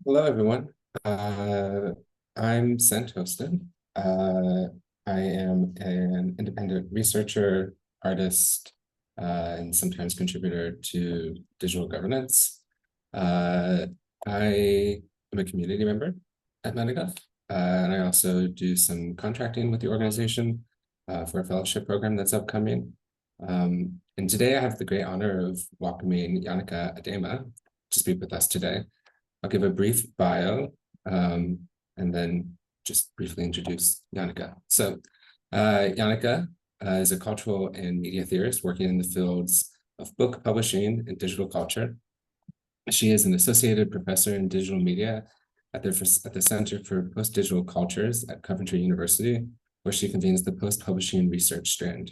Hello, everyone. I'm Sent Hosted. I am an independent researcher, artist, and sometimes contributor to digital governance. I am a community member at Metagov, and I also do some contracting with the organization for a fellowship program that's upcoming. And today I have the great honor of welcoming Yannicka Adema to speak with us today. I'll give a brief bio and then just briefly introduce Yannicka. So Yannicka is a cultural and media theorist working in the fields of book publishing and digital culture. She is an associated professor in digital media at the Center for Post-Digital Cultures at Coventry University, where she convenes the post-publishing research strand.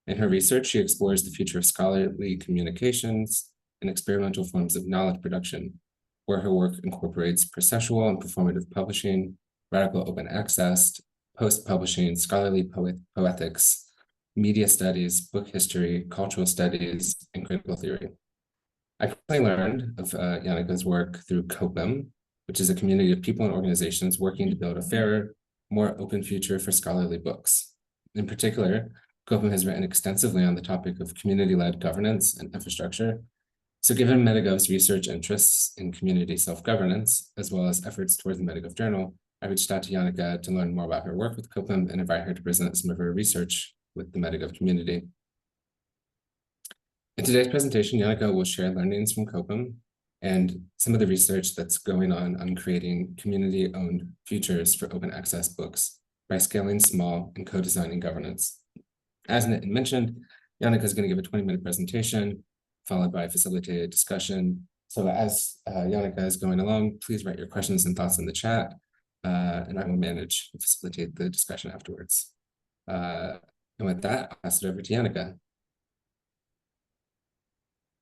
In her research, she explores the future of scholarly communications and experimental forms of knowledge production, where her work incorporates processual and performative publishing, radical open access, post-publishing, scholarly poetics, media studies, book history, cultural studies, and critical theory. I quickly learned of Yannicka's work through COPIM, which is a community of people and organizations working to build a fairer, more open future for scholarly books. In particular, COPIM has written extensively on the topic of community-led governance and infrastructure. So given Metagov's research interests in community self-governance, as well as efforts towards the Metagov Journal, I reached out to Yannicka to learn more about her work with COPIM and invite her to present some of her research with the Metagov community. In today's presentation, Yannicka will share learnings from COPIM and some of the research that's going on creating community-owned futures for open access books by scaling small and co-designing governance. As mentioned, Yannicka is going to give a 20-minute presentation, followed by a facilitated discussion. So as Yannicka is going along, please write your questions and thoughts in the chat, and I will manage to facilitate the discussion afterwards. And with that, I'll pass it over to Yannicka.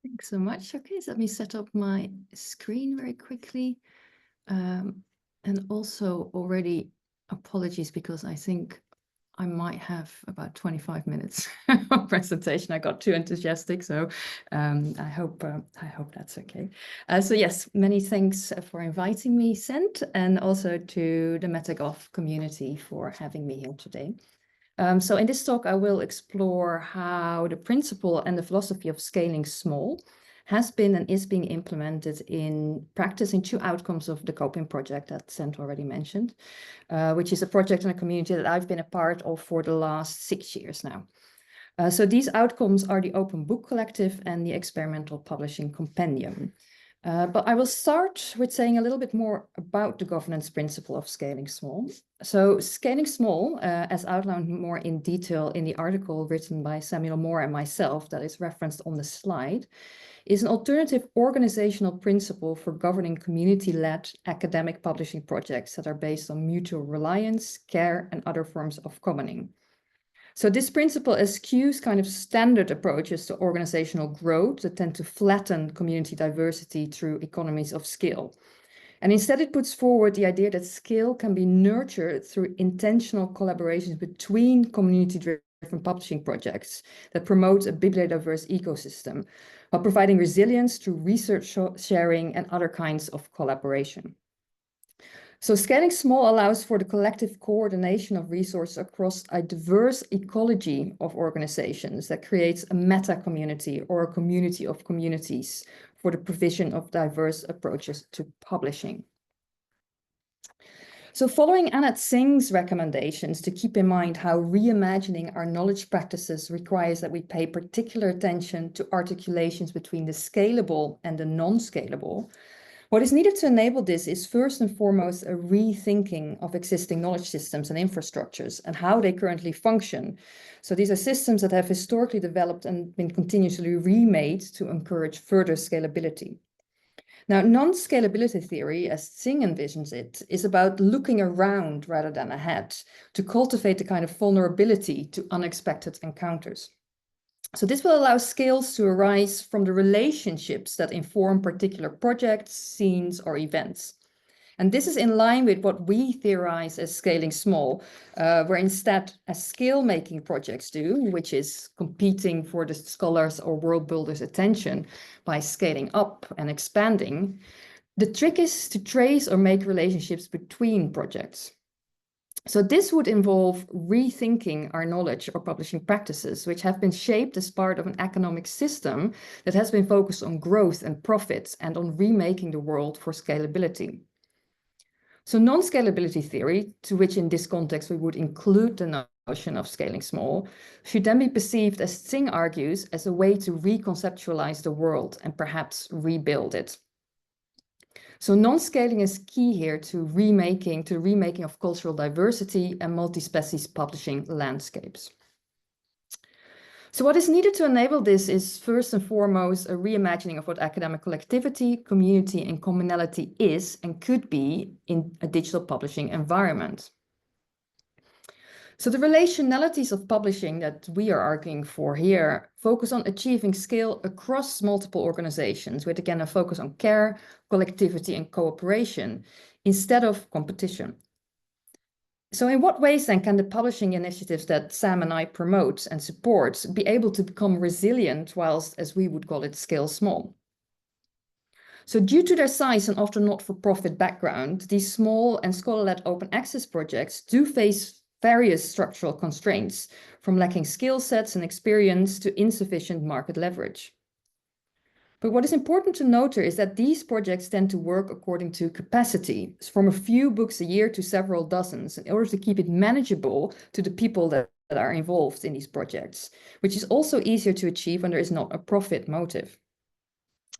Thanks so much. Okay, so let me set up my screen very quickly. And also already apologies because I think I might have about 25 minutes of presentation. I got too enthusiastic, so I hope that's okay. So yes, many thanks for inviting me, Sent, and also to the Metagov community for having me here today. So in this talk, I will explore how the principle and the philosophy of scaling small has been and is being implemented in practice in two outcomes of the COPIM project that Sent already mentioned, which is a project and a community that I've been a part of for the last 6 years now. So these outcomes are the Open Book Collective and the Experimental Publishing Compendium. But I will start with saying a little bit more about the governance principle of scaling small. So scaling small, as outlined more in detail in the article written by Samuel Moore and myself that is referenced on the slide, is an alternative organizational principle for governing community-led academic publishing projects that are based on mutual reliance, care, and other forms of commoning. So this principle eschews kind of standard approaches to organizational growth that tend to flatten community diversity through economies of scale. And instead it puts forward the idea that scale can be nurtured through intentional collaborations between community-driven publishing projects that promote a bibliodiverse ecosystem, while providing resilience through research sharing and other kinds of collaboration. So scaling small allows for the collective coordination of resources across a diverse ecology of organizations that creates a meta-community or a community of communities for the provision of diverse approaches to publishing. So following Anat Singh's recommendations to keep in mind how reimagining our knowledge practices requires that we pay particular attention to articulations between the scalable and the non-scalable, what is needed to enable this is first and foremost a rethinking of existing knowledge systems and infrastructures and how they currently function. So these are systems that have historically developed and been continuously remade to encourage further scalability. Now, non-scalability theory, as Singh envisions it, is about looking around rather than ahead to cultivate the kind of vulnerability to unexpected encounters. So this will allow scales to arise from the relationships that inform particular projects, scenes, or events. And this is in line with what we theorize as scaling small, where instead, as scale-making projects do, which is competing for the scholars or world builders' attention by scaling up and expanding, The trick is to trace or make relationships between projects. So this would involve rethinking our knowledge or publishing practices, which have been shaped as part of an economic system that has been focused on growth and profits and on remaking the world for scalability. So non-scalability theory, to which in this context we would include the notion of scaling small, should then be perceived, as Tsing argues, as a way to reconceptualize the world and perhaps rebuild it. So non-scaling is key here to remaking of cultural diversity and multi-species publishing landscapes. So what is needed to enable this is first and foremost a reimagining of what academic collectivity, community, and commonality is and could be in a digital publishing environment. So the relationalities of publishing that we are arguing for here focus on achieving scale across multiple organizations, with again a focus on care, collectivity, and cooperation instead of competition. So in what ways then can the publishing initiatives that Sam and I promote and support be able to become resilient whilst, as we would call it, scale small? So due to their size and often not-for-profit background, these small and scholar-led open access projects do face various structural constraints, from lacking skill sets and experience to insufficient market leverage. But what is important to note here is that these projects tend to work according to capacity, from a few books a year to several dozens, in order to keep it manageable to the people that are involved in these projects, which is also easier to achieve when there is not a profit motive.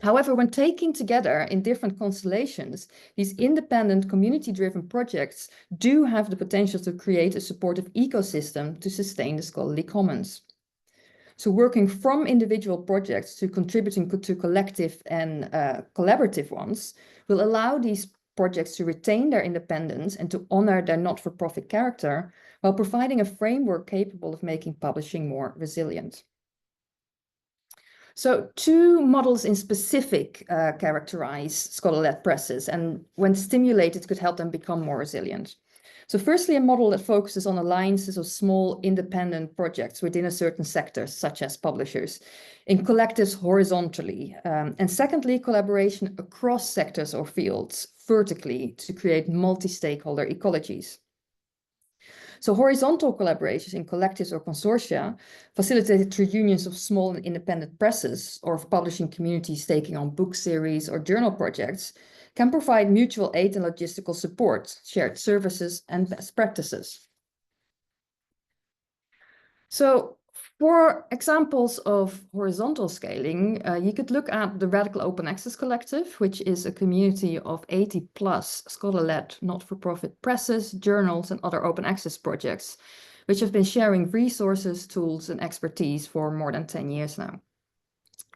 However, when taken together in different constellations, these independent community-driven projects do have the potential to create a supportive ecosystem to sustain the scholarly commons. So working from individual projects to contributing to collective and collaborative ones will allow these projects to retain their independence and to honor their not-for-profit character, while providing a framework capable of making publishing more resilient. So two models in specific characterize scholar-led presses, and when stimulated could help them become more resilient. So firstly, a model that focuses on alliances of small independent projects within a certain sector, such as publishers, in collectives horizontally. And secondly, collaboration across sectors or fields vertically to create multi-stakeholder ecologies. So horizontal collaborations in collectives or consortia, facilitated through unions of small and independent presses or of publishing communities taking on book series or journal projects, can provide mutual aid and logistical support, shared services, and best practices. So for examples of horizontal scaling, you could look at the Radical Open Access Collective, which is a community of 80+ scholar-led not-for-profit presses, journals, and other open access projects, which have been sharing resources, tools, and expertise for more than 10 years now.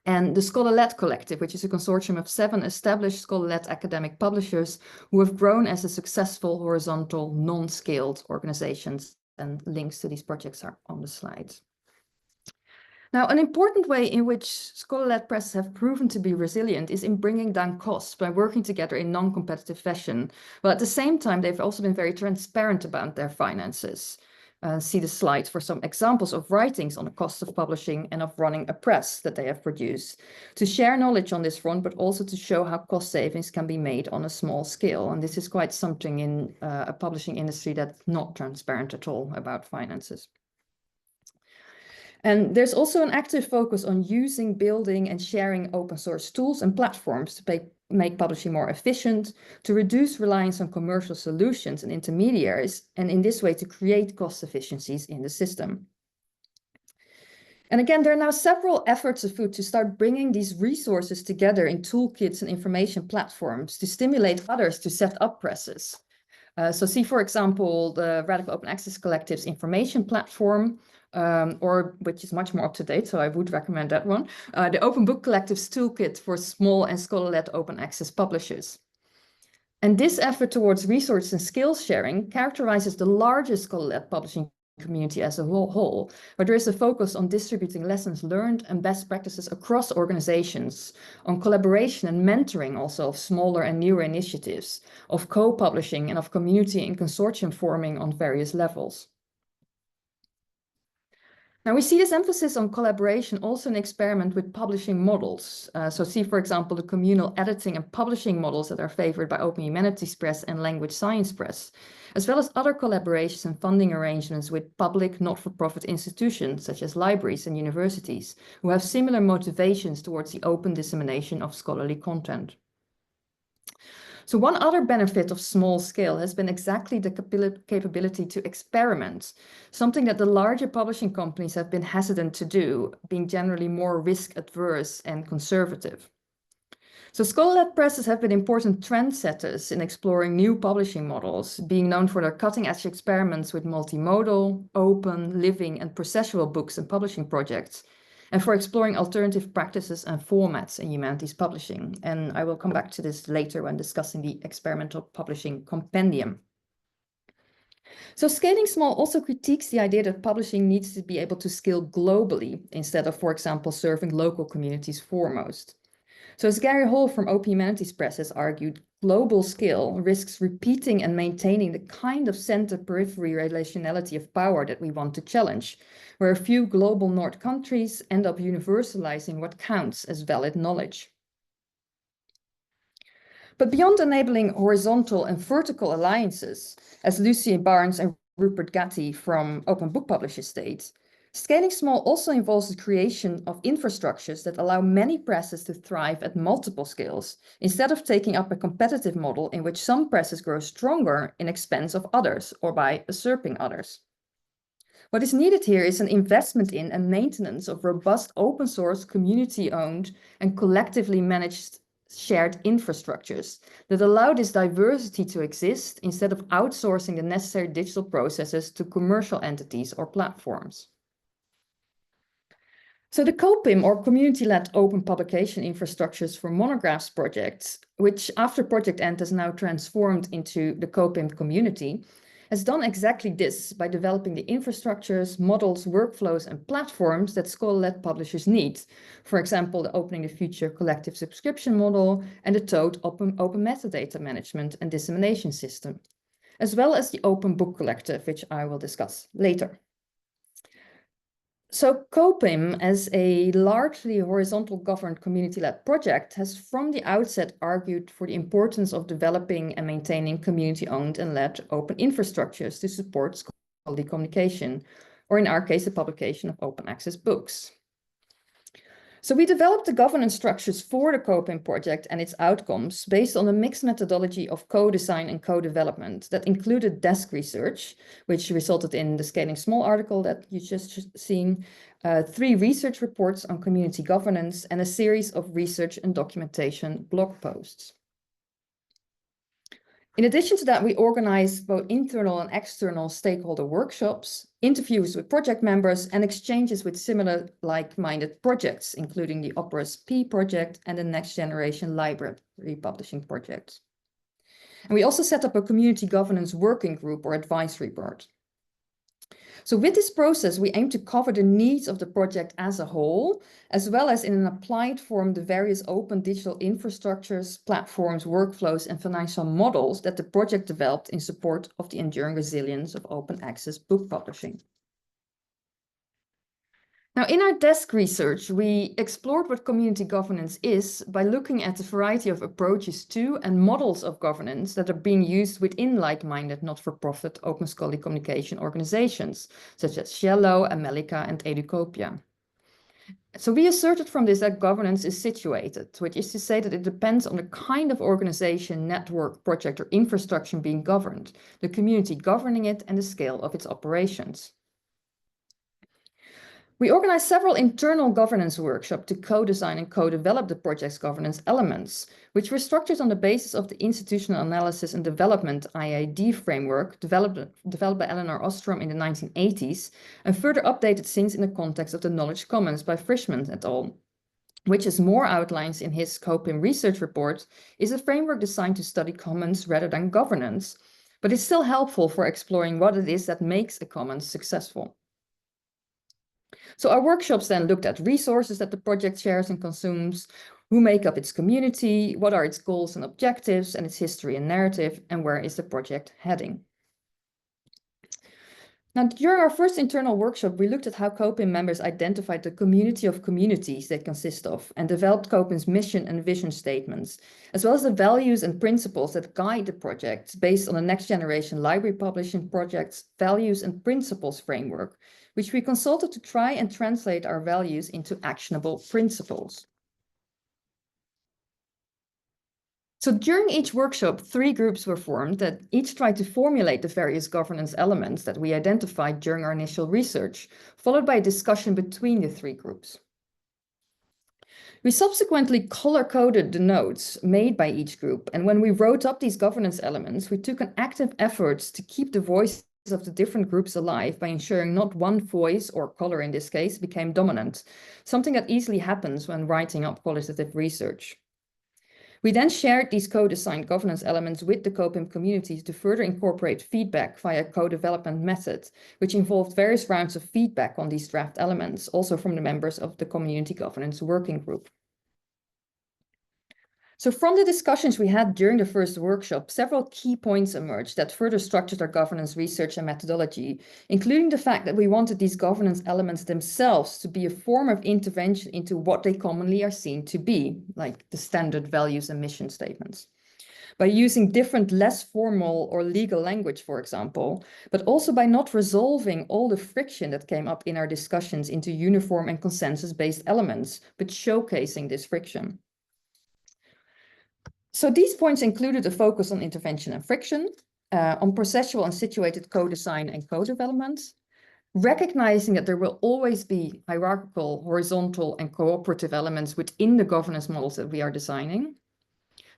And the Scholar-led Collective, which is a consortium of 7 established scholar-led academic publishers who have grown as a successful horizontal non-scaled organizations, and links to these projects are on the slides. Now, an important way in which scholar-led presses have proven to be resilient is in bringing down costs by working together in non-competitive fashion. But at the same time, they've also been very transparent about their finances. See the slide for some examples of writings on the cost of publishing and of running a press that they have produced, to share knowledge on this front, but also to show how cost savings can be made on a small scale. And this is quite something in a publishing industry that's not transparent at all about finances. And there's also an active focus on using, building, and sharing open source tools and platforms to make publishing more efficient, to reduce reliance on commercial solutions and intermediaries, and in this way to create cost efficiencies in the system. And again, there are now several efforts afoot to start bringing these resources together in toolkits and information platforms to stimulate others to set up presses. So see, for example, the Radical Open Access Collective's information platform, or which is much more up to date, so I would recommend that one, the Open Book Collective's toolkit for small and scholar-led open access publishers. And this effort towards resource and skills sharing characterizes the largest scholar-led publishing community as a whole, where there is a focus on distributing lessons learned and best practices across organizations, on collaboration and mentoring also of smaller and newer initiatives, of co-publishing and of community and consortium forming on various levels. Now we see this emphasis on collaboration also in experiment with publishing models. So see, for example, the communal editing and publishing models that are favored by Open Humanities Press and Language Science Press, as well as other collaborations and funding arrangements with public not-for-profit institutions such as libraries and universities, who have similar motivations towards the open dissemination of scholarly content. So one other benefit of small scale has been exactly the capability to experiment, something that the larger publishing companies have been hesitant to do, being generally more risk adverse and conservative. So scholar-led presses have been important trendsetters in exploring new publishing models, being known for their cutting-edge experiments with multimodal, open, living, and processual books and publishing projects, and for exploring alternative practices and formats in humanities publishing. And I will come back to this later when discussing the experimental publishing compendium. So scaling small also critiques the idea that publishing needs to be able to scale globally instead of, for example, serving local communities foremost. So as Gary Hall from Open Humanities Press has argued, global scale risks repeating and maintaining the kind of center-periphery relationality of power that we want to challenge, where a few global North countries end up universalizing what counts as valid knowledge. But beyond enabling horizontal and vertical alliances, as Lucy Barnes and Rupert Gatty from Open Book Publishers state, scaling small also involves the creation of infrastructures that allow many presses to thrive at multiple scales, instead of taking up a competitive model in which some presses grow stronger in expense of others or by usurping others. What is needed here is an investment in and maintenance of robust open source, community-owned and collectively managed shared infrastructures that allow this diversity to exist instead of outsourcing the necessary digital processes to commercial entities or platforms. So the COPIM, or community-led open publication infrastructures for Monographs projects, which after project end has now transformed into the COPIM community, has done exactly this by developing the infrastructures, models, workflows, and platforms that scholar-led publishers need. For example, the Opening the Future collective subscription model and the TOAD open metadata management and dissemination system, as well as the Open Book Collective, which I will discuss later. So COPIM, as a largely horizontal governed community-led project, has from the outset argued for the importance of developing and maintaining community-owned and led open infrastructures to support scholarly communication, or in our case, the publication of open access books. So we developed the governance structures for the COPIM project and its outcomes based on a mixed methodology of co-design and co-development that included desk research, which resulted in the Scaling Small article that you just seen, 3 research reports on community governance, and a series of research and documentation blog posts. In addition to that, we organized both internal and external stakeholder workshops, interviews with project members, and exchanges with similar like-minded projects, including the Opera's P project and the Next Generation Library Publishing project. And we also set up a community governance working group or advisory board. So with this process, we aim to cover the needs of the project as a whole, as well as in an applied form, the various open digital infrastructures, platforms, workflows, and financial models that the project developed in support of the enduring resilience of open access book publishing. Now, in our desk research, we explored what community governance is by looking at a variety of approaches to and models of governance that are being used within like-minded, not-for-profit open scholarly communication organizations, such as Shello, Amelica, and Educopia. So we asserted from this that governance is situated, which is to say that it depends on the kind of organization, network, project, or infrastructure being governed, the community governing it, and the scale of its operations. We organized several internal governance workshops to co-design and co-develop the project's governance elements, which were structured on the basis of the Institutional Analysis and Development IAD framework developed by Eleanor Ostrom in the 1980s and further updated since in the context of the Knowledge Commons by Frischmann et al., which, as Moore outlines in his COPIM research report, is a framework designed to study commons rather than governance, but is still helpful for exploring what it is that makes a commons successful. So our workshops then looked at resources that the project shares and consumes, who make up its community, what are its goals and objectives, and its history and narrative, and where is the project heading. Now, during our first internal workshop, we looked at how COPIM members identified the community of communities they consist of and developed COPIM's mission and vision statements, as well as the values and principles that guide the project based on the Next Generation Library Publishing Project's Values and Principles framework, which we consulted to try and translate our values into actionable principles. So during each workshop, 3 groups were formed that each tried to formulate the various governance elements that we identified during our initial research, followed by a discussion between the 3 groups. We subsequently color-coded the notes made by each group, and when we wrote up these governance elements, we took an active effort to keep the voices of the different groups alive by ensuring not one voice, or color in this case, became dominant, something that easily happens when writing up qualitative research. We then shared these co-designed governance elements with the COPIM communities to further incorporate feedback via co-development method, which involved various rounds of feedback on these draft elements, also from the members of the Community Governance Working Group. So from the discussions we had during the first workshop, several key points emerged that further structured our governance research and methodology, including the fact that we wanted these governance elements themselves to be a form of intervention into what they commonly are seen to be, like the standard values and mission statements. By using different, less formal or legal language, for example, but also by not resolving all the friction that came up in our discussions into uniform and consensus-based elements, but showcasing this friction. So these points included a focus on intervention and friction, on processual and situated co-design and co-development, recognizing that there will always be hierarchical, horizontal, and cooperative elements within the governance models that we are designing,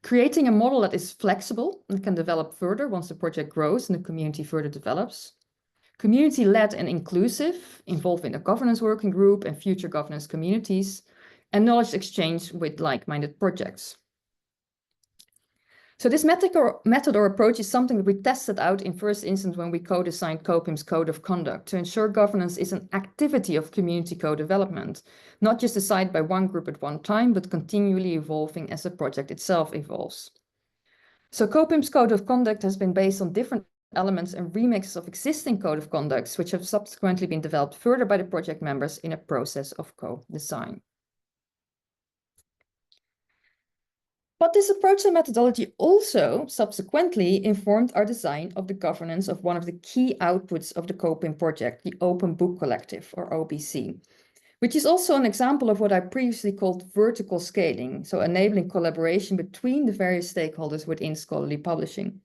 creating a model that is flexible and can develop further once the project grows and the community further develops, community-led and inclusive, involving a governance working group and future governance communities, and knowledge exchange with like-minded projects. So this method or approach is something that we tested out in first instance when we co-designed COPIM's Code of Conduct to ensure governance is an activity of community co-development, not just decided by one group at one time, but continually evolving as the project itself evolves. So COPIM's Code of Conduct has been based on different elements and remixes of existing Code of Conducts, which have subsequently been developed further by the project members in a process of co-design. But this approach and methodology also subsequently informed our design of the governance of one of the key outputs of the COPIM project, the Open Book Collective, or OBC, which is also an example of what I previously called vertical scaling, so enabling collaboration between the various stakeholders within scholarly publishing.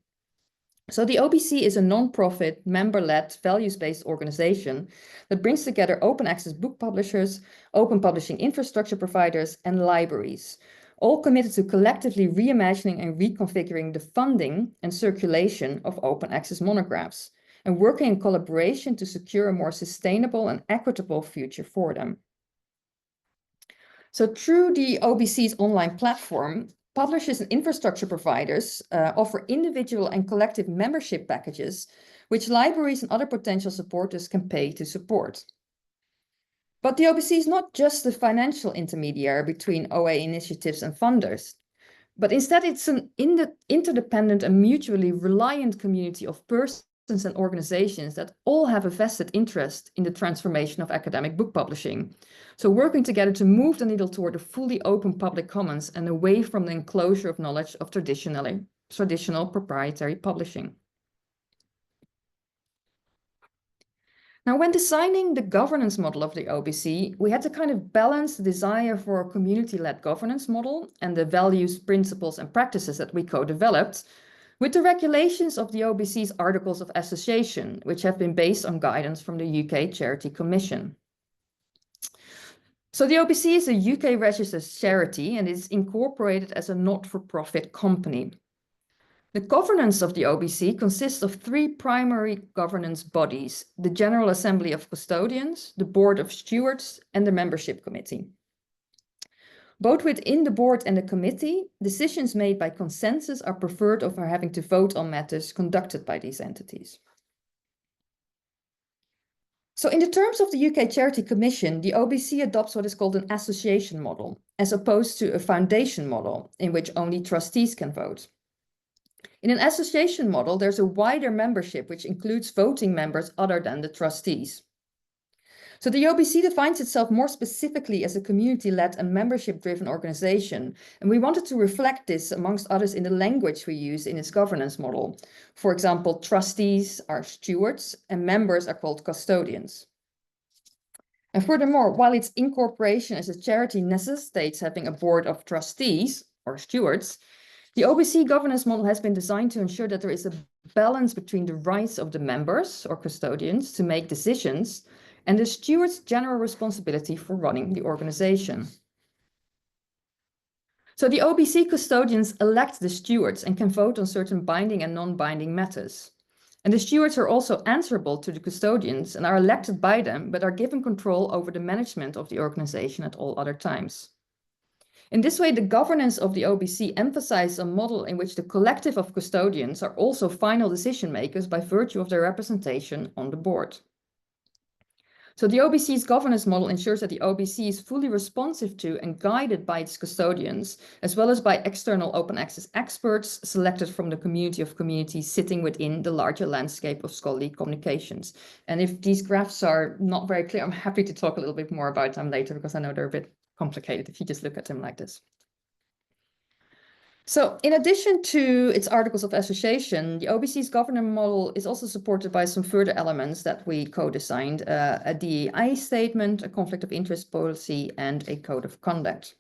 So the OBC is a non-profit, member-led, values-based organization that brings together open access book publishers, open publishing infrastructure providers, and libraries, all committed to collectively reimagining and reconfiguring the funding and circulation of open access monographs, and working in collaboration to secure a more sustainable and equitable future for them. So through the OBC's online platform, publishers and infrastructure providers offer individual and collective membership packages, which libraries and other potential supporters can pay to support. But the OBC is not just the financial intermediary between OA initiatives and funders, but instead it's an interdependent and mutually reliant community of persons and organizations that all have a vested interest in the transformation of academic book publishing. So working together to move the needle toward a fully open public commons and away from the enclosure of knowledge of traditional proprietary publishing. Now, when designing the governance model of the OBC, we had to kind of balance the desire for a community-led governance model and the values, principles, and practices that we co-developed with the regulations of the OBC's Articles of Association, which have been based on guidance from the UK Charity Commission. So the OBC is a UK registered charity and is incorporated as a not-for-profit company. The governance of the OBC consists of 3 primary governance bodies: the General Assembly of Custodians, the Board of Stewards, and the Membership Committee. Both within the board and the committee, decisions made by consensus are preferred over having to vote on matters conducted by these entities. So in the terms of the UK Charity Commission, the OBC adopts what is called an association model, as opposed to a foundation model in which only trustees can vote. In an association model, there's a wider membership, which includes voting members other than the trustees. So the OBC defines itself more specifically as a community-led and membership-driven organization, and we wanted to reflect this, amongst others, in the language we use in its governance model. For example, trustees are stewards and members are called custodians. And furthermore, while its incorporation as a charity necessitates having a board of trustees or stewards, the OBC governance model has been designed to ensure that there is a balance between the rights of the members or custodians to make decisions and the steward's general responsibility for running the organization. So the OBC custodians elect the stewards and can vote on certain binding and non-binding matters. And the stewards are also answerable to the custodians and are elected by them, but are given control over the management of the organization at all other times. In this way, the governance of the OBC emphasizes a model in which the collective of custodians are also final decision makers by virtue of their representation on the board. So the OBC's governance model ensures that the OBC is fully responsive to and guided by its custodians, as well as by external open access experts selected from the community of communities sitting within the larger landscape of scholarly communications. And if these graphs are not very clear, I'm happy to talk a little bit more about them later, because I know they're a bit complicated if you just look at them like this. So in addition to its articles of association, the OBC's governance model is also supported by some further elements that we co-designed, a DEI statement, a conflict of interest policy, and a code of conduct.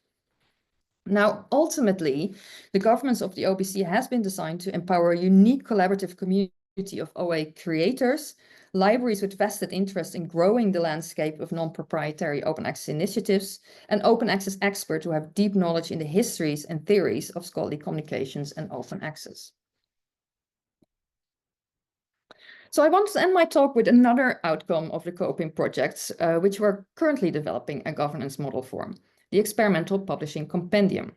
Now, ultimately, the governance of the OBC has been designed to empower a unique collaborative community of OA creators, libraries with vested interest in growing the landscape of non-proprietary open access initiatives, and open access experts who have deep knowledge in the histories and theories of scholarly communications and open access. So I want to end my talk with another outcome of the COPIM projects, which we're currently developing a governance model for, the Experimental Publishing Compendium.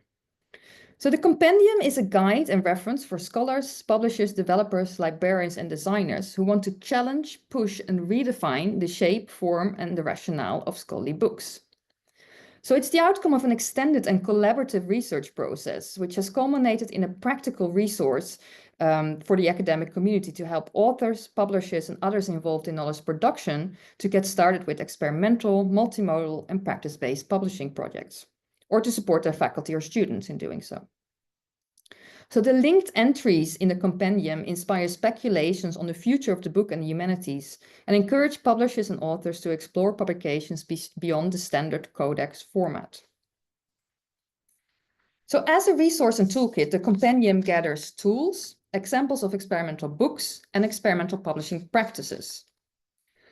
So the compendium is a guide and reference for scholars, publishers, developers, librarians, and designers who want to challenge, push, and redefine the shape, form, and the rationale of scholarly books. So it's the outcome of an extended and collaborative research process, which has culminated in a practical resource for the academic community to help authors, publishers, and others involved in knowledge production to get started with experimental, multimodal, and practice-based publishing projects, or to support their faculty or students in doing so. So the linked entries in the compendium inspire speculations on the future of the book and the humanities and encourage publishers and authors to explore publications beyond the standard codex format. So as a resource and toolkit, the compendium gathers tools, examples of experimental books, and experimental publishing practices.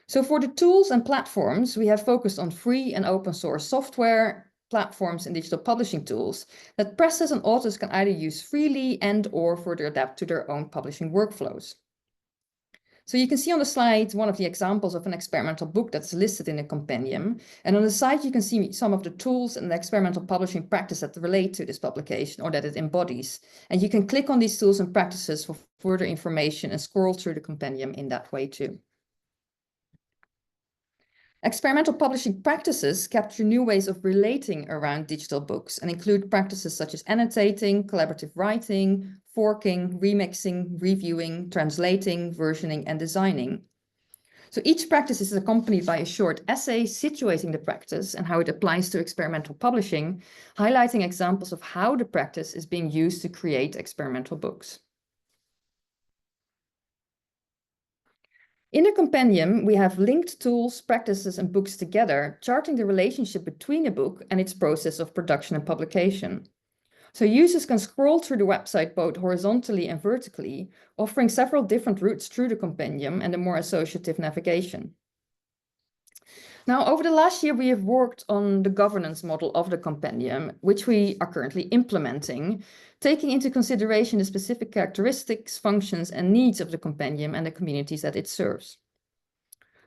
So for the tools and platforms, we have focused on free and open source software, platforms, and digital publishing tools that presses and authors can either use freely and/or further adapt to their own publishing workflows. So you can see on the slide one of the examples of an experimental book that's listed in the compendium. And on the side, you can see some of the tools and the experimental publishing practice that relate to this publication or that it embodies. And you can click on these tools and practices for further information and scroll through the compendium in that way too. Experimental publishing practices capture new ways of relating around digital books and include practices such as annotating, collaborative writing, forking, remixing, reviewing, translating, versioning, and designing. So each practice is accompanied by a short essay situating the practice and how it applies to experimental publishing, highlighting examples of how the practice is being used to create experimental books. In the compendium, we have linked tools, practices, and books together, charting the relationship between a book and its process of production and publication. So users can scroll through the website both horizontally and vertically, offering several different routes through the compendium and a more associative navigation. Now, over the last year, we have worked on the governance model of the compendium, which we are currently implementing, taking into consideration the specific characteristics, functions, and needs of the compendium and the communities that it serves.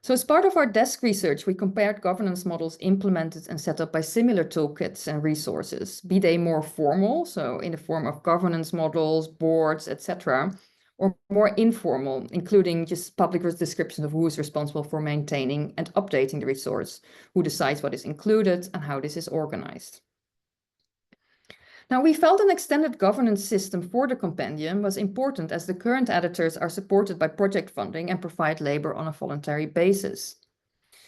So as part of our desk research, we compared governance models implemented and set up by similar toolkits and resources, be they more formal, so in the form of governance models, boards, etc., or more informal, including just public descriptions of who is responsible for maintaining and updating the resource, who decides what is included, and how this is organized. Now, we felt an extended governance system for the compendium was important as the current editors are supported by project funding and provide labor on a voluntary basis.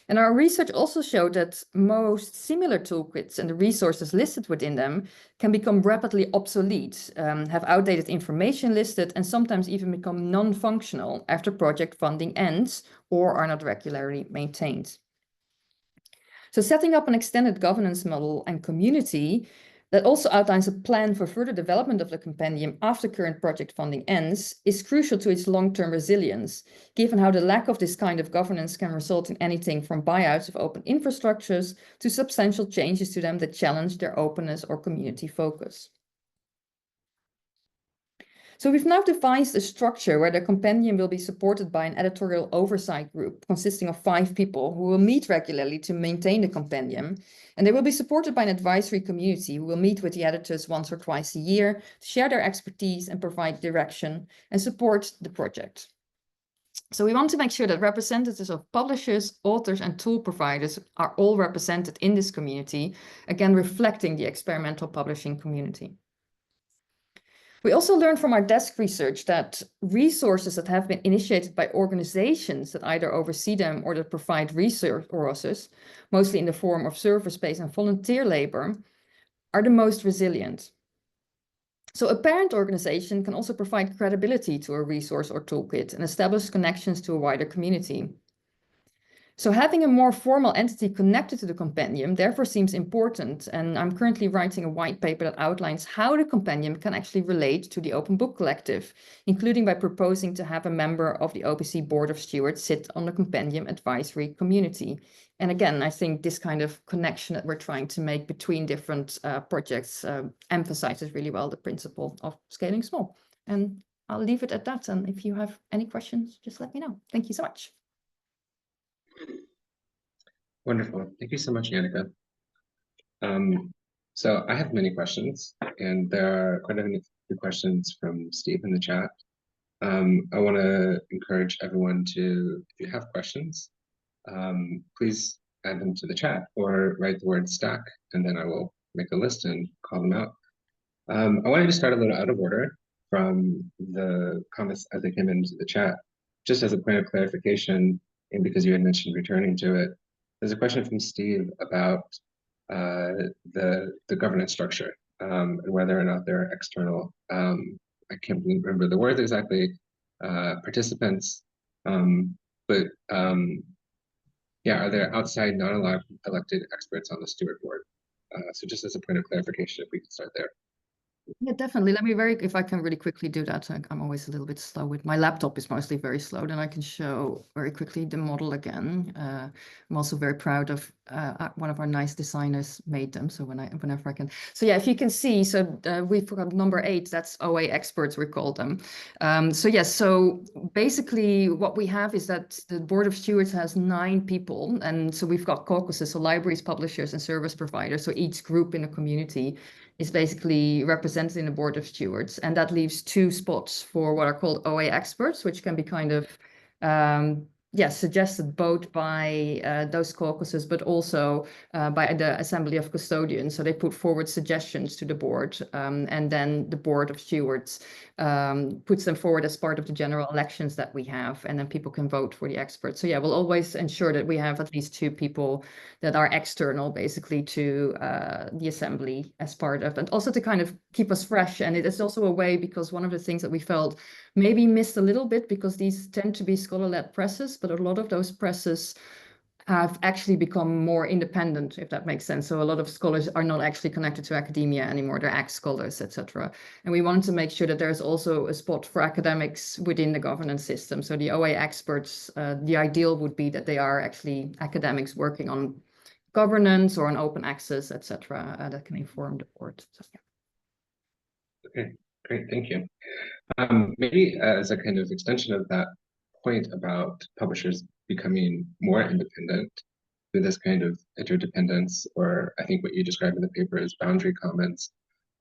And our research also showed that most similar toolkits and the resources listed within them can become rapidly obsolete, have outdated information listed, and sometimes even become non-functional after project funding ends or are not regularly maintained. So setting up an extended governance model and community that also outlines a plan for further development of the compendium after current project funding ends is crucial to its long-term resilience, given how the lack of this kind of governance can result in anything from buyouts of open infrastructures to substantial changes to them that challenge their openness or community focus. So we've now devised a structure where the compendium will be supported by an editorial oversight group consisting of 5 people who will meet regularly to maintain the compendium. And they will be supported by an advisory community who will meet with the editors once or twice a year to share their expertise and provide direction and support the project. So we want to make sure that representatives of publishers, authors, and tool providers are all represented in this community, again, reflecting the experimental publishing community. We also learned from our desk research that resources that have been initiated by organizations that either oversee them or that provide resources, mostly in the form of service-based and volunteer labor, are the most resilient. So a parent organization can also provide credibility to a resource or toolkit and establish connections to a wider community. So having a more formal entity connected to the compendium therefore seems important, and I'm currently writing a white paper that outlines how the compendium can actually relate to the Open Book Collective, including by proposing to have a member of the OPC Board of Stewards sit on the compendium advisory community. And again, I think this kind of connection that we're trying to make between different projects emphasizes really well the principle of scaling small. And I'll leave it at that. And if you have any questions, just let me know. Thank you so much. Wonderful. Thank you so much, Yannicka. So I have many questions, and there are quite a few questions from Steve in the chat. I want to encourage everyone to, if you have questions, please add them to the chat or write the word stack, and then I will make a list and call them out. I wanted to start a little out of order from the comments as they came into the chat, just as a point of clarification, and because you had mentioned returning to it. There's a question from Steve about the governance structure and whether or not there are external, I can't remember the words exactly, participants, but yeah, are there outside non-elected experts on the steward board? So just as a point of clarification, if we could start there. Yeah, definitely. If I can really quickly do that, I'm always a little bit slow with my laptop is mostly very slow. Then I can show very quickly the model again. I'm also very proud of one of our nice designers made them. So whenever I can. So yeah, if you can see, so we've got number 8, that's OA experts, we call them. So yes, so basically what we have is that the Board of Stewards has 9 people. And so we've got caucuses, so libraries, publishers, and service providers. So each group in the community is basically represented in the Board of Stewards, and that leaves 2 spots for what are called OA experts, which can be kind of suggested both by those caucuses, but also by the Assembly of Custodians. So they put forward suggestions to the board, and then the Board of Stewards puts them forward as part of the general elections that we have, and then people can vote for the experts. So yeah, we'll always ensure that we have at least 2 people that are external, basically, to the Assembly as part of, and also to kind of keep us fresh. And it is also a way, because one of the things that we felt maybe missed a little bit, because these tend to be scholar-led presses, but a lot of those presses have actually become more independent, if that makes sense. So a lot of scholars are not actually connected to academia anymore. They're ex-scholars, etc. And we wanted to make sure that there's also a spot for academics within the governance system. So the OA experts, the ideal would be that they are actually academics working on governance or on open access, etc. That can inform the board. So, yeah. Okay, great, thank you. Maybe as a kind of extension of that point about publishers becoming more independent through this kind of interdependence, or I think what you described in the paper as boundary comments,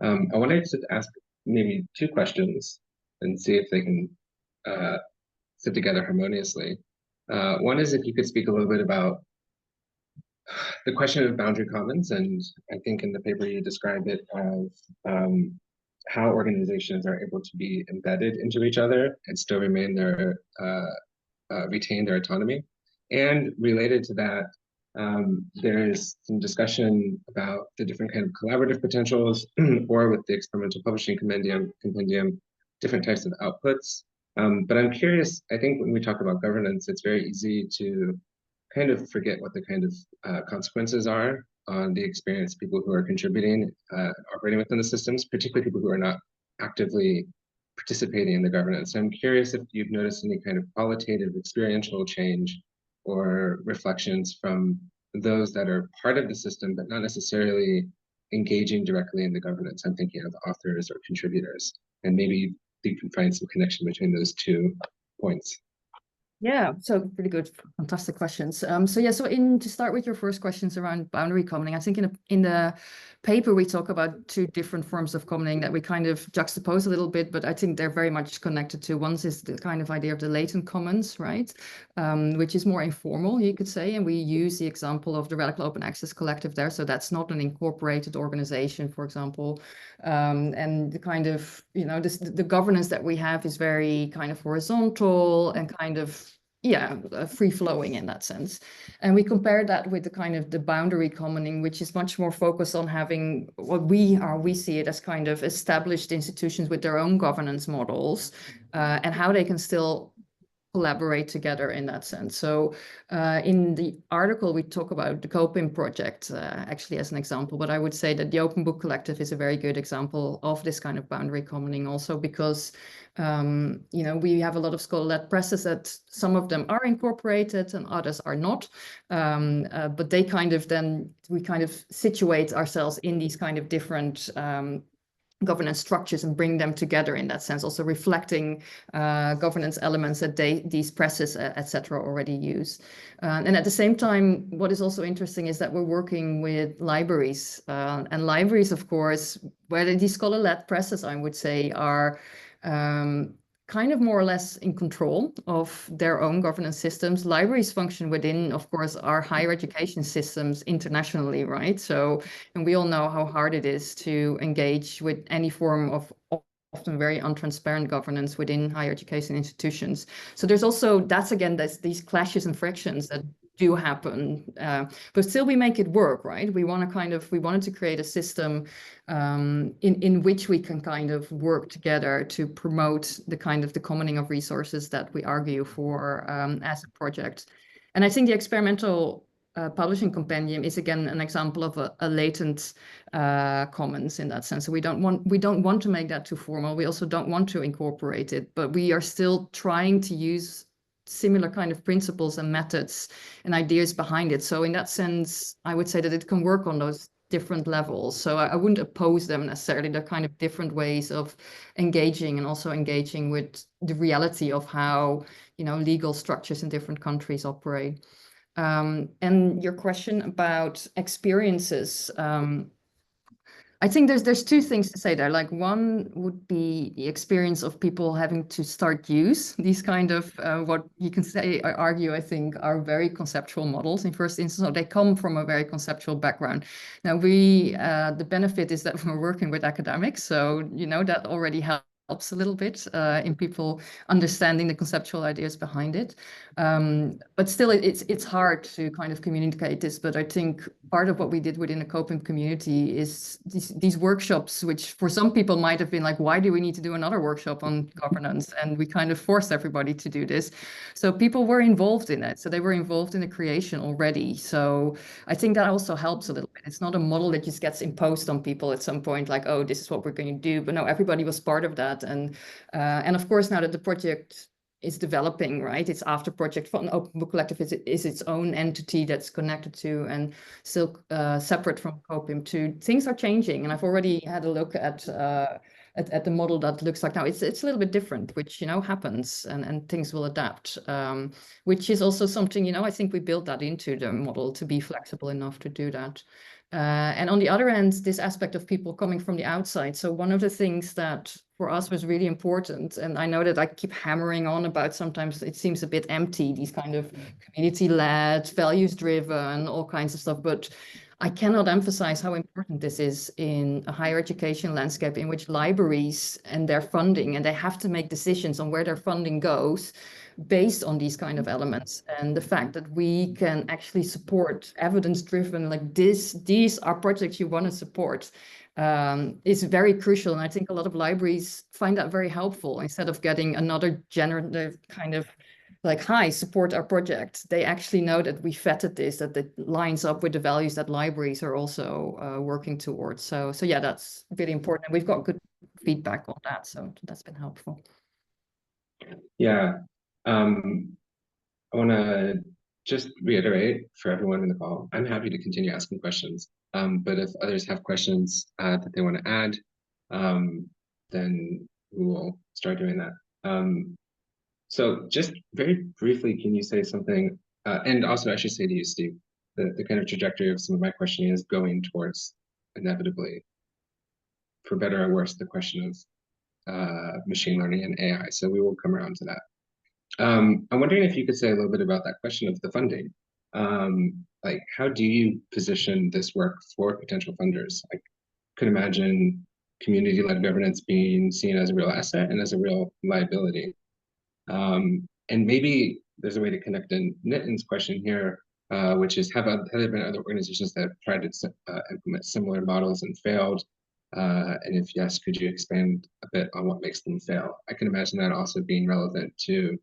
I wanted to ask maybe 2 questions and see if they can fit together harmoniously. One is if you could speak a little bit about the question of boundary commons, and I think in the paper you describe it as how organizations are able to be embedded into each other and still remain retain their autonomy. And related to that, there's some discussion about the different kind of collaborative potentials, or with the experimental publishing compendium, different types of outputs. But I'm curious, I think when we talk about governance, it's very easy to kind of forget what the kind of consequences are on the experience of people who are contributing, operating within the systems, particularly people who are not actively participating in the governance. So I'm curious if you've noticed any kind of qualitative experiential change or reflections from those that are part of the system, but not necessarily engaging directly in the governance. I'm thinking of authors or contributors, and maybe you can find some connection between those two points. Yeah, so pretty good, fantastic questions. To start with your first questions around boundary commoning, I think in the paper we talk about two different forms of commoning that we kind of juxtapose a little bit, but I think they're very much connected to. One is the kind of idea of the latent commons, right, which is more informal, you could say, and we use the example of the Radical Open Access Collective there. So that's not an incorporated organization, for example, and the kind of, the governance that we have is very kind of horizontal and kind of free flowing in that sense. And we compare that with the kind of the boundary commoning, which is much more focused on having what we see it as kind of established institutions with their own governance models, and how they can still collaborate together in that sense. So in the article, we talk about the COPIM project actually as an example, but I would say that the Open Book Collective is a very good example of this kind of boundary commoning also, because we have a lot of scholar-led presses that some of them are incorporated and others are not, but we kind of situate ourselves in these kind of different governance structures and bring them together in that sense, also reflecting governance elements that these presses, etc., already use. And at the same time, what is also interesting is that we're working with libraries, and libraries, of course, where these scholar-led presses, I would say, are kind of more or less in control of their own governance systems. Libraries function within, of course, our higher education systems internationally, right? So, and we all know how hard it is to engage with any form of often very untransparent governance within higher education institutions. So there's also, there's these clashes and frictions that do happen, but still we make it work, right? We wanted to create a system in which we can kind of work together to promote the kind of the commoning of resources that we argue for as a project. And I think the experimental publishing compendium is again an example of a latent commons in that sense. So we don't want to make that too formal. We also don't want to incorporate it, but we are still trying to use similar kind of principles and methods and ideas behind it. So in that sense, I would say that it can work on those different levels. So I wouldn't oppose them necessarily. They're kind of different ways of engaging, and also engaging with the reality of how, legal structures in different countries operate. And your question about experiences, I think there's two things to say there. Like, one would be the experience of people having to start use these kind of what you can say, I argue, I think, are very conceptual models in first instance. So they come from a very conceptual background. Now the benefit is that we're working with academics, so that already helps a little bit in people understanding the conceptual ideas behind it. But still, it's hard to kind of communicate this. But I think part of what we did within the COPIM community is these workshops, which for some people might have been like, why do we need to do another workshop on governance? And we kind of forced everybody to do this. So people were involved in it. So they were involved in the creation already. So I think that also helps a little bit. It's not a model that just gets imposed on people at some point, like, oh, this is what we're going to do. But no, everybody was part of that. And of course, now that the project is developing, right? It's after Project Fund. Open Book Collective is its own entity that's connected to and still separate from COPIM. Things are changing, and I've already had a look at the model that looks like now. It's a little bit different, which happens, and things will adapt, which is also something I think we built that into the model to be flexible enough to do that. And on the other end, this aspect of people coming from the outside. So one of the things that for us was really important. And I know that I keep hammering on about, sometimes it seems a bit empty, these kind of community-led, values-driven, all kinds of stuff. But I cannot emphasize how important this is in a higher education landscape in which libraries and their funding, and they have to make decisions on where their funding goes based on these kind of elements. And the fact that we can actually support evidence-driven, like these are projects you want to support, is very crucial. And I think a lot of libraries find that very helpful. Instead of getting another generative kind of like, hi, support our project, they actually know that we vetted this, that it lines up with the values that libraries are also working towards. So yeah, that's really important. And we've got good feedback on that. So that's been helpful. Yeah. I want to just reiterate for everyone in the call, I'm happy to continue asking questions. But if others have questions that they want to add, then we will start doing that. So just very briefly, can you say something, and also I should say to you, Steve, the kind of trajectory of some of my questioning is going towards, inevitably, for better or worse, the question of machine learning and AI. So we will come around to that. I'm wondering if you could say a little bit about that question of the funding. Like, how do you position this work for potential funders? I could imagine community-led governance being seen as a real asset and as a real liability. And maybe there's a way to connect in Nitin's question here, which is, have there been other organizations that have tried to implement similar models and failed? And if yes, could you expand a bit on what makes them fail? I can imagine that also being relevant to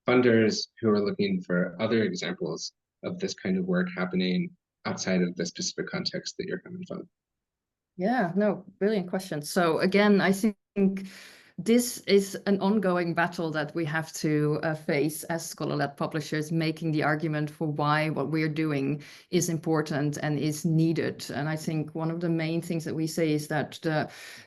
funders who are looking for other examples of this kind of work happening outside of the specific context that you're coming from. Yeah, no, brilliant question. So again, I think this is an ongoing battle that we have to face as scholar-led publishers, making the argument for why what we're doing is important and is needed. And I think one of the main things that we say is that,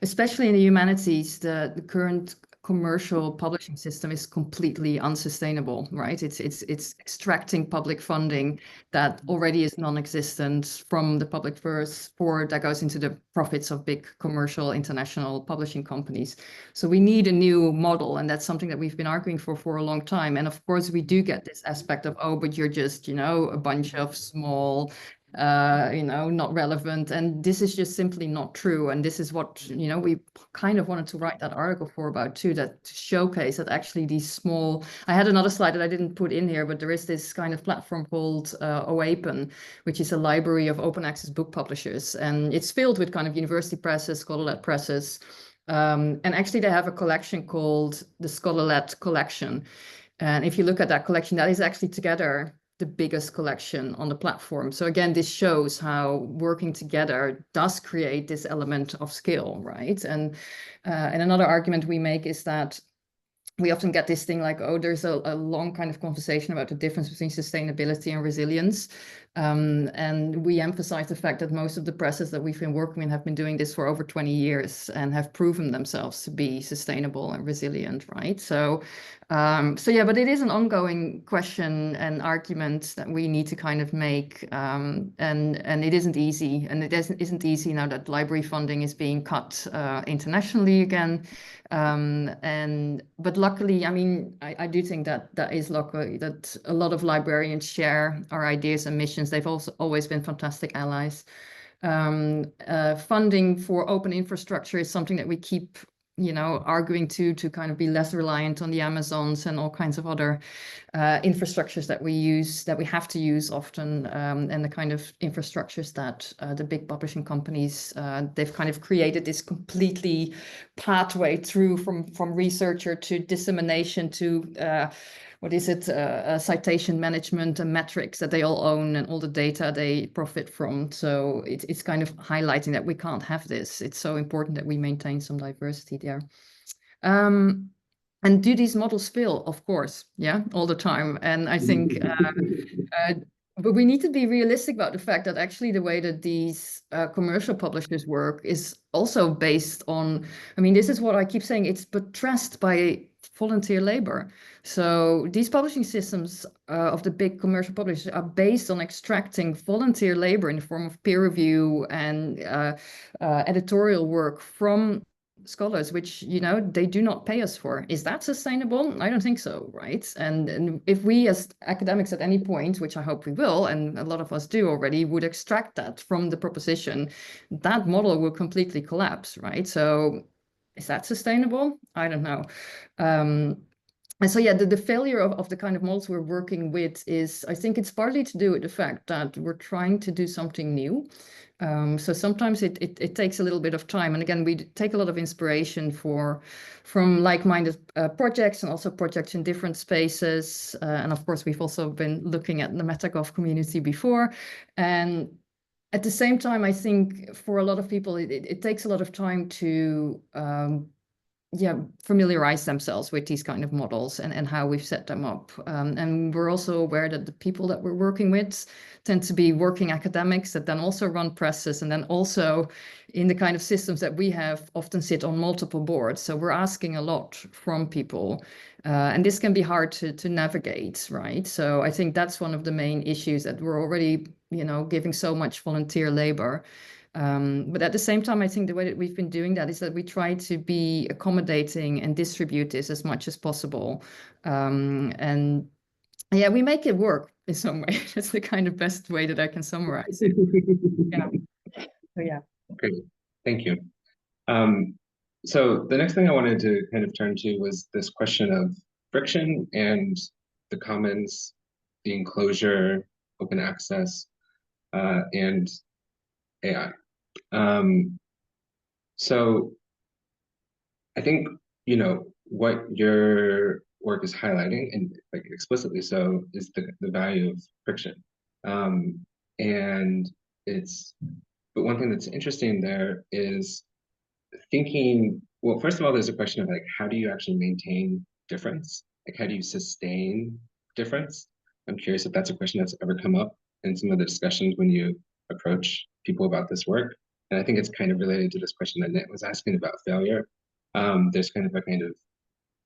especially in the humanities, the current commercial publishing system is completely unsustainable, right? It's extracting public funding that already is non-existent from the public purse that goes into the profits of big commercial international publishing companies. So we need a new model, and that's something that we've been arguing for a long time. And of course, we do get this aspect of, oh, but you're just, a bunch of small, not relevant. And this is just simply not true. And this is what, we kind of wanted to write that article for about too, that to showcase that actually these small, I had another slide that I didn't put in here, but there is this kind of platform called OAPEN, which is a library of open access book publishers. And it's filled with kind of university presses, scholar-led presses. And actually they have a collection called the Scholar-led Collection. And if you look at that collection, that is actually together the biggest collection on the platform. So again, this shows how working together does create this element of skill, right? And another argument we make is that we often get this thing like, oh, there's a long kind of conversation about the difference between sustainability and resilience. And we emphasize the fact that most of the presses that we've been working in have been doing this for over 20 years and have proven themselves to be sustainable and resilient, right? So yeah, but it is an ongoing question and argument that we need to kind of make, and it isn't easy, and it isn't easy now that library funding is being cut internationally again. But luckily, I mean, I do think that is lucky that a lot of librarians share our ideas and missions. They've also always been fantastic allies. Funding for open infrastructure is something that we keep arguing to kind of be less reliant on the Amazons and all kinds of other infrastructures that we have to use often, and the kind of infrastructures that the big publishing companies, they've kind of created this completely pathway through from researcher to dissemination to citation management and metrics that they all own and all the data they profit from. So it's kind of highlighting that we can't have this. It's so important that we maintain some diversity there. And do these models fail? Of course, yeah, all the time. And I think, but we need to be realistic about the fact that actually the way that these commercial publishers work is also based on, I mean, this is what I keep saying, it's buttressed by volunteer labor. So these publishing systems of the big commercial publishers are based on extracting volunteer labor in the form of peer review and editorial work from scholars, which, you know, they do not pay us for. Is that sustainable? I don't think so, right? And if we as academics at any point, which I hope we will, and a lot of us do already, would extract that from the proposition, that model will completely collapse, right? So is that sustainable? I don't know. And so, yeah, the failure of the kind of models we're working with is, I think it's partly to do with the fact that we're trying to do something new. So sometimes it takes a little bit of time. And again, we take a lot of inspiration from like-minded projects and also projects in different spaces. And of course, we've also been looking at the Metagov community before. And at the same time, I think for a lot of people, it takes a lot of time to familiarize themselves with these kind of models and how we've set them up. And we're also aware that the people that we're working with tend to be working academics that then also run presses, and then also in the kind of systems that we have often sit on multiple boards. So we're asking a lot from people. And this can be hard to navigate, right? So I think that's one of the main issues, that we're already, you know, giving so much volunteer labor. But at the same time, I think the way that we've been doing that is that we try to be accommodating and distribute this as much as possible. And yeah, we make it work in some way. That's the kind of best way that I can summarize it. Yeah. So yeah. Great, thank you. So the next thing I wanted to kind of turn to was this question of friction and the commons, the enclosure, open access, and AI. So I think, you know, what your work is highlighting, and like explicitly so, is the value of friction. And but one thing that's interesting there is thinking, well, first of all, there's a question of like, how do you actually maintain difference? Like, how do you sustain difference? I'm curious if that's a question that's ever come up in some of the discussions when you approach people about this work. And I think it's kind of related to this question that Nit was asking about failure. There's kind of a kind of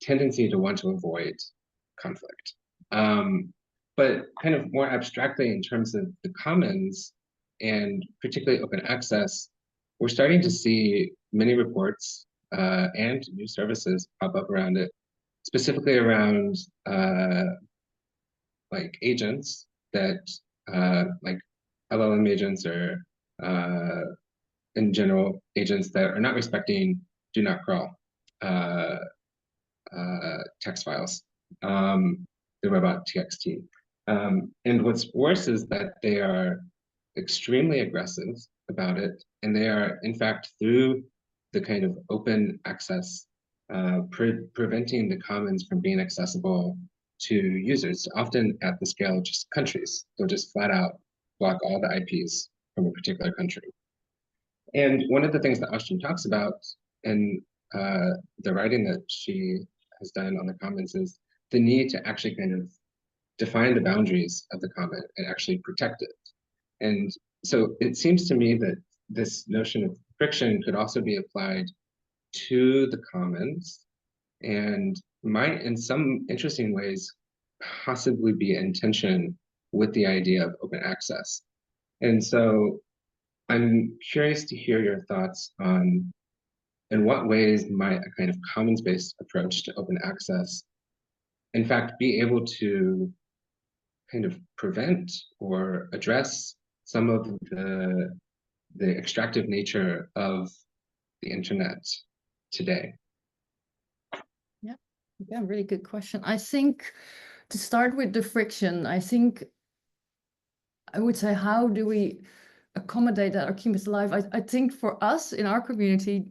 tendency to want to avoid conflict. But kind of more abstractly in terms of the commons, and particularly open access, we're starting to see many reports and new services pop up around it, specifically around like agents that like LLM agents, or in general agents that are not respecting do not crawl text files, the robot.txt. And what's worse is that they are extremely aggressive about it, and they are, in fact, through the kind of open access, preventing the commons from being accessible to users, often at the scale of just countries. They'll just flat out block all the IPs from a particular country. And one of the things that Ashton talks about in the writing that she has done on the commons is the need to actually kind of define the boundaries of the common and actually protect it. And so it seems to me that this notion of friction could also be applied to the commons, and might, in some interesting ways, possibly be in tension with the idea of open access. And so I'm curious to hear your thoughts on in what ways might a kind of commons-based approach to open access, in fact, be able to kind of prevent or address some of the extractive nature of the internet today? Yeah, really good question. I think to start with the friction, I would say, how do we accommodate that or keep it alive? I think for us in our community,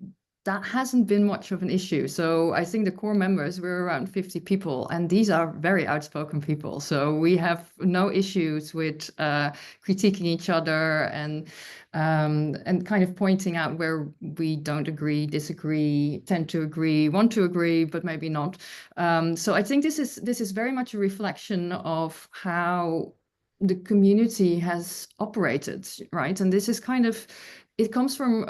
that hasn't been much of an issue. So I think the core members, we're around 50 people, and these are very outspoken people. So we have no issues with critiquing each other and kind of pointing out where we don't agree, disagree, tend to agree, want to agree, but maybe not. So I think this is very much a reflection of how the community has operated, right? And this is kind of, it comes from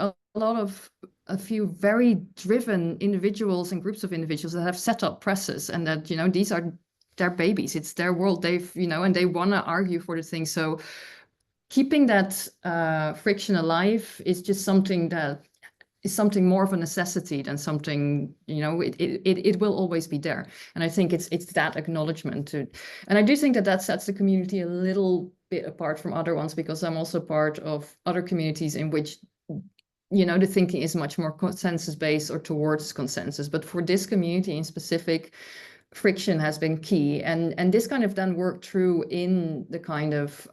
a few very driven individuals and groups of individuals that have set up presses, and that, you know, these are their babies, it's their world, they've, you know, and they want to argue for the thing. So keeping that friction alive is just something that is something more of a necessity than something, it will always be there. And I think it's that acknowledgement to, and I do think that sets the community a little bit apart from other ones, because I'm also part of other communities in which, the thinking is much more consensus based or towards consensus. But for this community in specific, friction has been key, and this kind of then worked through in the kind of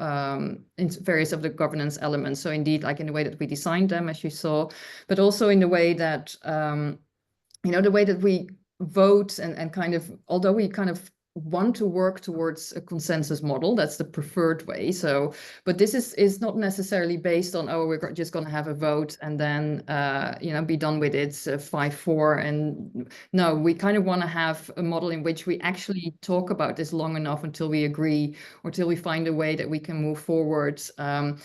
in various of the governance elements. So indeed, like in the way that we designed them, as you saw, but also in the way that the way that we vote and kind of, although we kind of want to work towards a consensus model, that's the preferred way. So, but this is not necessarily based on, oh, we're just going to have a vote and then be done with it 5-4. And no, we kind of want to have a model in which we actually talk about this long enough until we agree, or till we find a way that we can move forward. And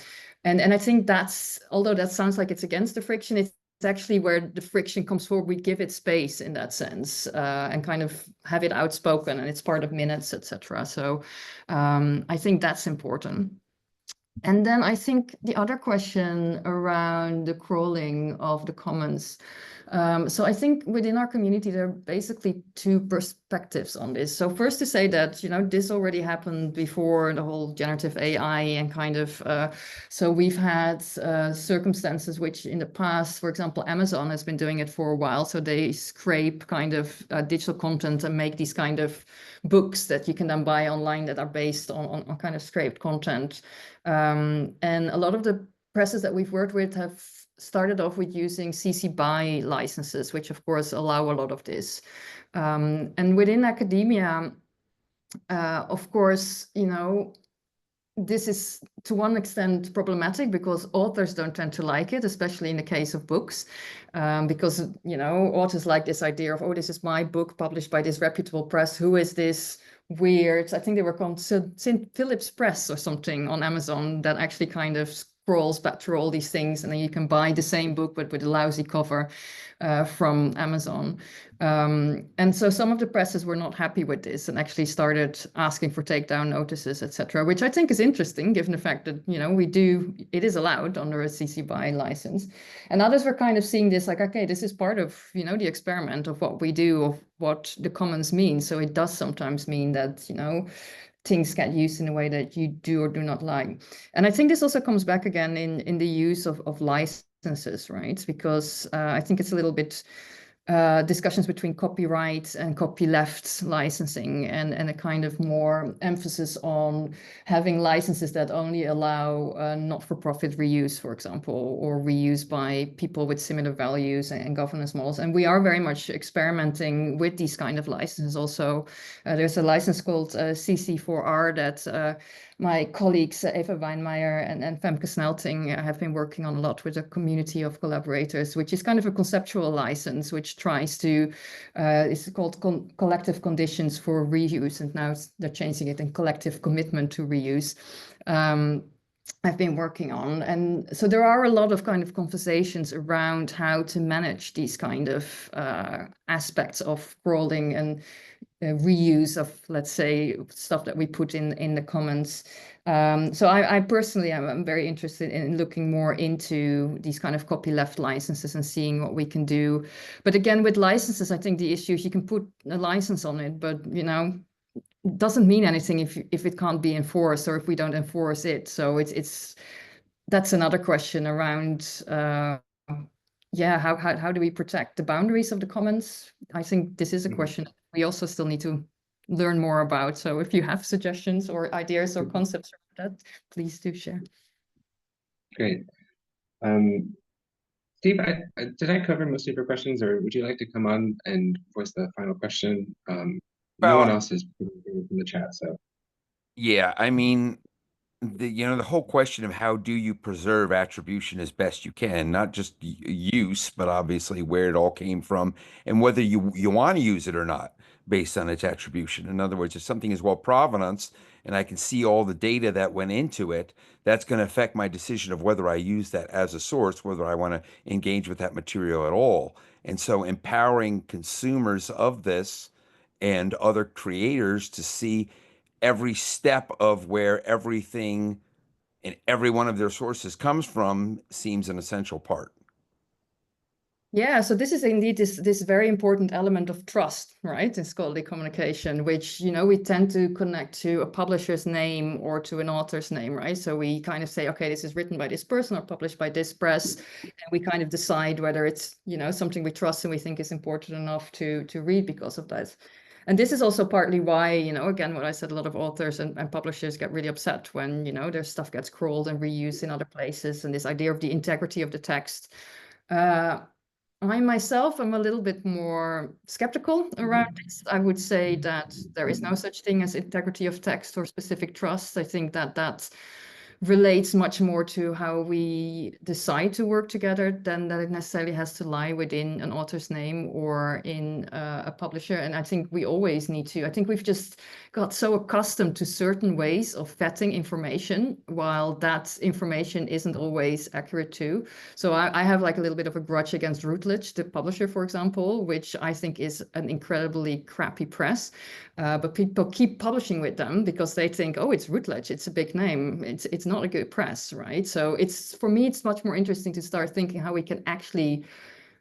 I think that's, although that sounds like it's against the friction, it's actually where the friction comes forward. We give it space in that sense, and kind of have it outspoken, and it's part of minutes, etc. So I think that's important. And then I think the other question around the crawling of the commons. So I think within our community, there are basically two perspectives on this. So first to say that, this already happened before the whole generative AI and kind of, so we've had circumstances which in the past, for example, Amazon has been doing it for a while. So they scrape kind of digital content and make these kind of books that you can then buy online that are based on kind of scraped content. And a lot of the presses that we've worked with have started off with using CC BY licenses, which of course allow a lot of this. And within academia, of course, this is to one extent problematic because authors don't tend to like it, especially in the case of books, because, authors like this idea of, oh, this is my book published by this reputable press. Who is this weird? I think they were called St. Philip's Press or something on Amazon that actually kind of scrolls back through all these things, and then you can buy the same book but with a lousy cover from Amazon. And so some of the presses were not happy with this and actually started asking for takedown notices, etc., which I think is interesting given the fact that, it is allowed under a CC BY license. And others were kind of seeing this like, okay, this is part of, the experiment of what we do, of what the commons mean. So it does sometimes mean that, things get used in a way that you do or do not like. And I think this also comes back again in the use of licenses, right? Because I think it's a little bit discussions between copyright and copyleft licensing, and a kind of more emphasis on having licenses that only allow not-for-profit reuse, for example, or reuse by people with similar values and governance models. And we are very much experimenting with these kind of licenses also. There's a license called CC4R that my colleagues Eva Weinmeier and Femke Snelting have been working on a lot with a community of collaborators, which is kind of a conceptual license which tries to, it's called collective conditions for reuse, and now they're changing it in collective commitment to reuse. I've been working on. And so there are a lot of kind of conversations around how to manage these kind of aspects of crawling and reuse of, let's say, stuff that we put in the commons. So I personally am very interested in looking more into these kind of copyleft licenses and seeing what we can do. But again, with licenses, I think the issue is you can put a license on it, but it doesn't mean anything if it can't be enforced, or if we don't enforce it. So that's another question around how do we protect the boundaries of the commons? I think this is a question we also still need to learn more about. So if you have suggestions or ideas or concepts around that, please do share. Great. Steve, did I cover most of your questions, or would you like to come on and voice the final question? No one else is in the chat, so. Yeah, I mean, the whole question of how do you preserve attribution as best you can, not just use, but obviously where it all came from and whether you want to use it or not based on its attribution. In other words, if something is well provenanced and I can see all the data that went into it, that's going to affect my decision of whether I use that as a source, whether I want to engage with that material at all. And so empowering consumers of this and other creators to see every step of where everything and every one of their sources comes from seems an essential part. Yeah, so this is indeed this very important element of trust, right? In scholarly communication, which, you know, we tend to connect to a publisher's name or to an author's name, right? So we kind of say, okay, this is written by this person or published by this press, and we kind of decide whether it's, you know, something we trust and we think is important enough to read because of that. And this is also partly why, you know, again, what I said, a lot of authors and publishers get really upset when, you know, their stuff gets crawled and reused in other places, and this idea of the integrity of the text. I myself am a little bit more skeptical around this. I would say that there is no such thing as integrity of text or specific trust. I think that that relates much more to how we decide to work together than that it necessarily has to lie within an author's name or in a publisher. And I think we always need to, I think we've just got so accustomed to certain ways of vetting information, while that information isn't always accurate too. So I have like a little bit of a grudge against Routledge, the publisher, for example, which I think is an incredibly crappy press. But people keep publishing with them because they think, oh, it's Routledge, it's a big name, it's not a good press, right? So it's, for me, it's much more interesting to start thinking how we can actually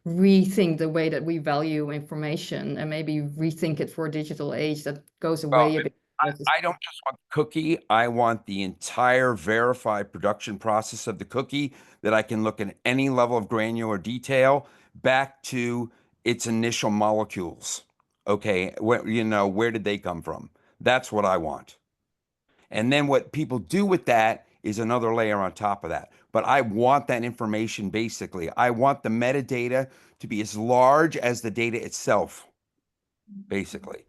rethink the way that we value information and maybe rethink it for a digital age that goes away a bit. I don't just want the cookie. I want the entire verified production process of the cookie, that I can look at any level of granular detail back to its initial molecules. Okay, where did they come from? That's what I want. And then what people do with that is another layer on top of that. But I want that information basically. I want the metadata to be as large as the data itself, basically.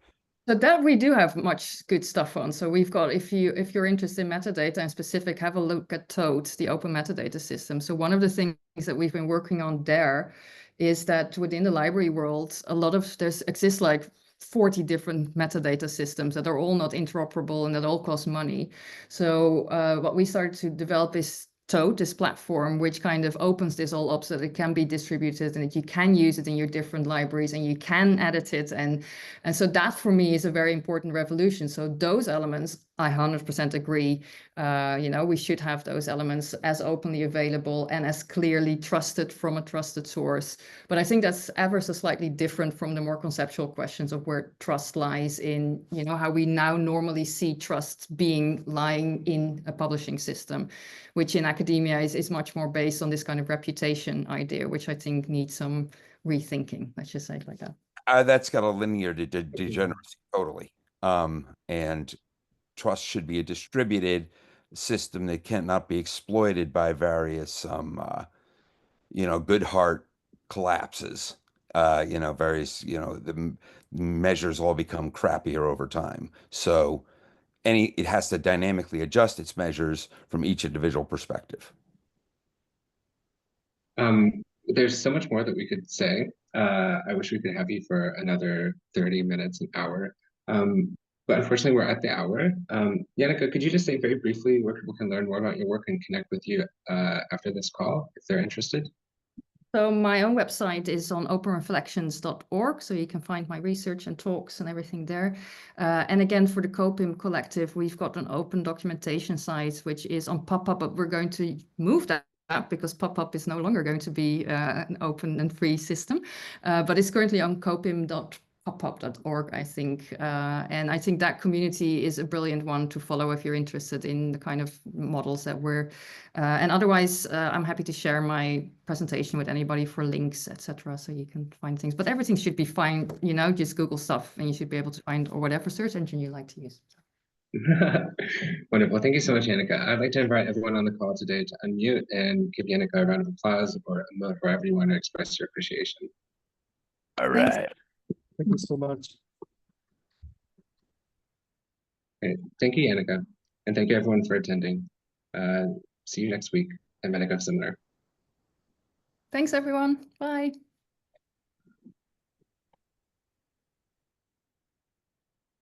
So that we do have much good stuff on. So we've got, if you're interested in metadata and specific, have a look at Toad, the open metadata system. So one of the things that we've been working on there is that within the library world, a lot of, exists like 40 different metadata systems that are all not interoperable and that all cost money. So what we started to develop is Toad, this platform, which kind of opens this all up so that it can be distributed and that you can use it in your different libraries and you can edit it. And so that for me is a very important revolution. So those elements, I 100% agree. We should have those elements as openly available and as clearly trusted from a trusted source. But I think that's ever so slightly different from the more conceptual questions of where trust lies in, how we now normally see trust lying in a publishing system, which in academia is much more based on this kind of reputation idea, which I think needs some rethinking, let's just say it like that. That's got a linear degeneracy, totally. And trust should be a distributed system that cannot be exploited by various, good heart collapses. The measures all become crappier over time. So it has to dynamically adjust its measures from each individual perspective. There's so much more that we could say. I wish we could have you for another 30 minutes, an hour. But unfortunately, we're at the hour. Janneke, could you just say very briefly where people can learn more about your work and connect with you after this call, if they're interested? So my own website is on openreflections.org, so you can find my research and talks and everything there. And again, for the COPIM Collective, we've got an open documentation site, which is on PubPub, but we're going to move that because PubPub is no longer going to be an open and free system, but it's currently on copim.pubbub.org, I think. And I think that community is a brilliant one to follow if you're interested in the kind of models that we're, and otherwise, I'm happy to share my presentation with anybody for links, etc. So you can find things, but everything should be fine, just Google stuff and you should be able to find, or whatever search engine you like to use. Wonderful. Thank you so much, Janneke. I'd like to invite everyone on the call today to unmute and give Janneke a round of applause or emote, wherever you want to express your appreciation. All right. Thank you so much. Great. Thank you, Janneke. And thank you everyone for attending. See you next week at Metagov Seminar. Thanks, everyone. Bye.